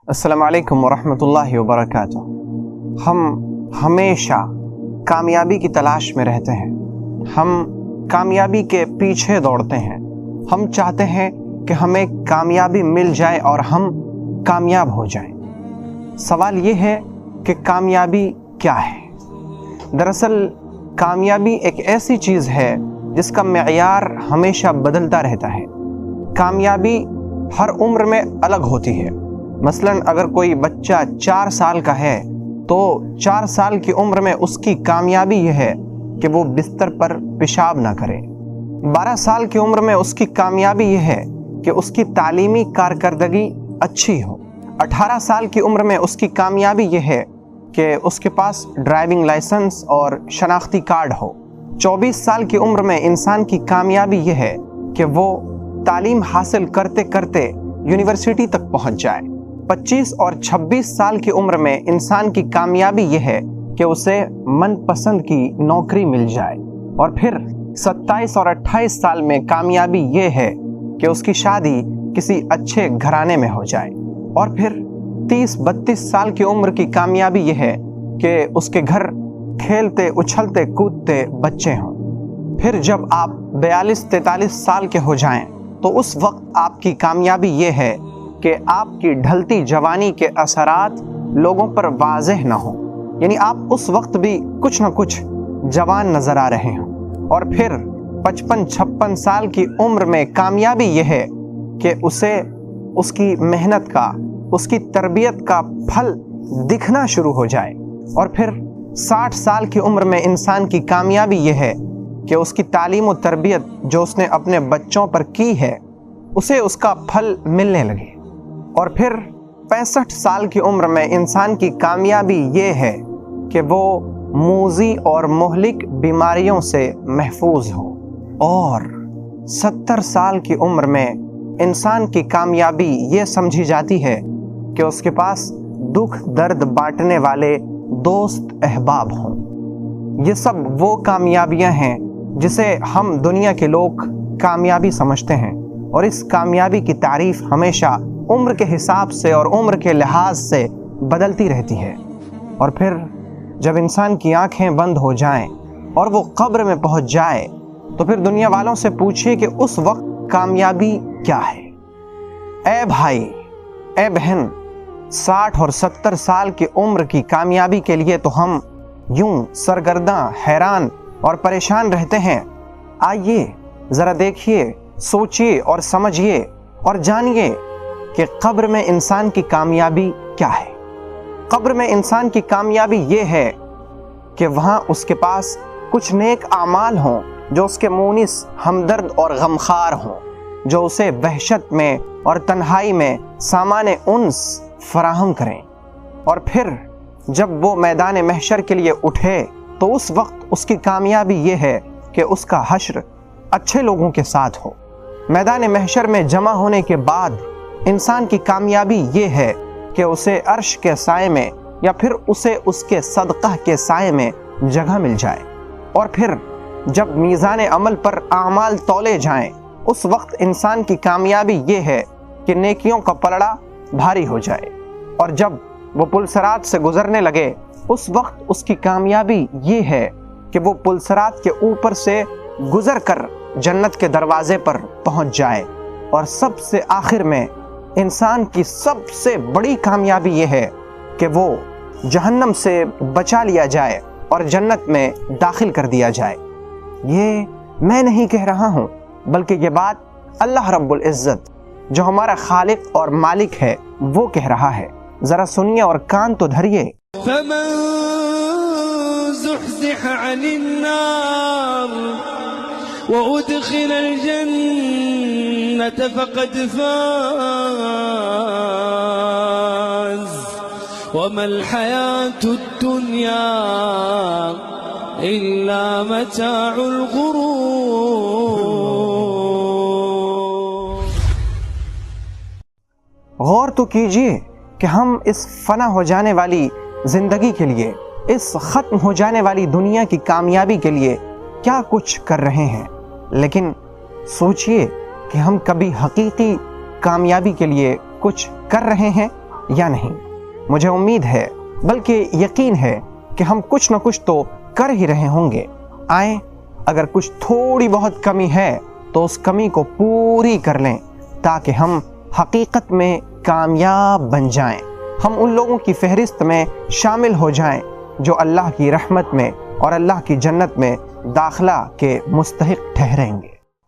السلام علیکم ورحمۃ اللہ وبرکاتہ۔ ہم ہمیشہ کامیابی کی تلاش میں رہتے ہیں، ہم کامیابی کے پیچھے دوڑتے ہیں، ہم چاہتے ہیں کہ ہمیں کامیابی مل جائے اور ہم کامیاب ہو جائیں۔ سوال یہ ہے کہ کامیابی کیا ہے؟ دراصل کامیابی ایک ایسی چیز ہے جس کا معیار ہمیشہ بدلتا رہتا ہے۔ کامیابی ہر عمر میں الگ ہوتی ہے۔ مثلاً اگر کوئی بچہ 4 سال کا ہے تو 4 سال کی عمر میں اس کی کامیابی یہ ہے کہ وہ بستر پر پیشاب نہ کرے۔ 12 سال کی عمر میں اس کی کامیابی یہ ہے کہ اس کی تعلیمی کارکردگی اچھی ہو۔ 18 سال کی عمر میں اس کی کامیابی یہ ہے کہ اس کے پاس ڈرائیونگ لائسنس اور شناختی کارڈ ہو۔ 24 سال کی عمر میں انسان کی کامیابی یہ ہے کہ وہ تعلیم حاصل کرتے کرتے یونیورسٹی تک پہنچ جائے۔ 25 اور 26 سال کی عمر میں انسان کی کامیابی یہ ہے کہ اسے من پسند کی نوکری مل جائے، اور پھر 27 اور 28 سال میں کامیابی یہ ہے کہ اس کی شادی کسی اچھے گھرانے میں ہو جائے، اور پھر 30-32 سال کی عمر کی کامیابی یہ ہے کہ اس کے گھر کھیلتے اچھلتے کودتے بچے ہوں۔ پھر جب آپ 42-43 سال کے ہو جائیں تو اس وقت آپ کی کامیابی یہ ہے کہ آپ کی ڈھلتی جوانی کے اثرات لوگوں پر واضح نہ ہوں، یعنی آپ اس وقت بھی کچھ نہ کچھ جوان نظر آ رہے ہوں۔ اور پھر 55-56 سال کی عمر میں کامیابی یہ ہے کہ اسے اس کی محنت کا، اس کی تربیت کا پھل دکھنا شروع ہو جائے۔ اور پھر 60 سال کی عمر میں انسان کی کامیابی یہ ہے کہ اس کی تعلیم و تربیت جو اس نے اپنے بچوں پر کی ہے اسے اس کا پھل ملنے لگے۔ اور پھر 65 سال کی عمر میں انسان کی کامیابی یہ ہے کہ وہ موذی اور مہلک بیماریوں سے محفوظ ہو۔ اور 70 سال کی عمر میں انسان کی کامیابی یہ سمجھی جاتی ہے کہ اس کے پاس دکھ درد بانٹنے والے دوست احباب ہوں۔ یہ سب وہ کامیابیاں ہیں جسے ہم دنیا کے لوگ کامیابی سمجھتے ہیں، اور اس کامیابی کی تعریف ہمیشہ عمر کے حساب سے اور عمر کے لحاظ سے بدلتی رہتی ہے۔ اور پھر جب انسان کی آنکھیں بند ہو جائیں اور وہ قبر میں پہنچ جائے تو پھر دنیا والوں سے پوچھے کہ اس وقت کامیابی کیا ہے؟ اے بھائی، اے بہن، 60 اور 70 سال کی عمر کی کامیابی کے لیے تو ہم یوں سرگرداں، حیران اور پریشان رہتے ہیں۔ آئیے ذرا دیکھیے، سوچیے اور سمجھیے اور جانیے کہ قبر میں انسان کی کامیابی کیا ہے۔ قبر میں انسان کی کامیابی یہ ہے کہ وہاں اس کے پاس کچھ نیک اعمال ہوں جو اس کے مونس، ہمدرد اور غمخوار ہوں، جو اسے وحشت میں اور تنہائی میں سامان انس فراہم کریں۔ اور پھر جب وہ میدان محشر کے لیے اٹھے تو اس وقت اس کی کامیابی یہ ہے کہ اس کا حشر اچھے لوگوں کے ساتھ ہو۔ میدان محشر میں جمع ہونے کے بعد انسان کی کامیابی یہ ہے کہ اسے عرش کے سائے میں یا پھر اسے اس کے صدقہ کے سائے میں جگہ مل جائے۔ اور پھر جب میزان عمل پر اعمال تولے جائیں اس وقت انسان کی کامیابی یہ ہے کہ نیکیوں کا پلڑا بھاری ہو جائے، اور جب وہ پلسرات سے گزرنے لگے اس وقت اس کی کامیابی یہ ہے کہ وہ پلسرات کے اوپر سے گزر کر جنت کے دروازے پر پہنچ جائے۔ اور سب سے آخر میں انسان کی سب سے بڑی کامیابی یہ ہے کہ وہ جہنم سے بچا لیا جائے اور جنت میں داخل کر دیا جائے۔ یہ میں نہیں کہہ رہا ہوں، بلکہ یہ بات اللہ رب العزت جو ہمارا خالق اور مالک ہے وہ کہہ رہا ہے۔ ذرا سنیے اور کان تو دھریے۔ فمن زحزح عن النار وأدخل الجنة فقد فاز وما الحياة الدنيا إلا متاع الغرور۔ غور تو کیجئے کہ ہم اس فنا ہو جانے والی زندگی کے لیے، اس ختم ہو جانے والی دنیا کی کامیابی کے لیے کیا کچھ کر رہے ہیں، لیکن سوچئے کہ ہم کبھی حقیقی کامیابی کے لیے کچھ کر رہے ہیں؟ یا نہیں؟ مجھے امید ہے بلکہ یقین ہے کہ ہم کچھ نہ کچھ تو کر ہی رہے ہوں گے۔ آئیں، اگر کچھ تھوڑی بہت کمی ہے تو اس کمی کو پوری کر لیں تاکہ ہم حقیقت میں کامیاب بن جائیں، ہم ان لوگوں کی فہرست میں شامل ہو جائیں جو اللہ کی رحمت میں اور اللہ کی جنت میں داخلہ کے مستحق ٹھہریں گے۔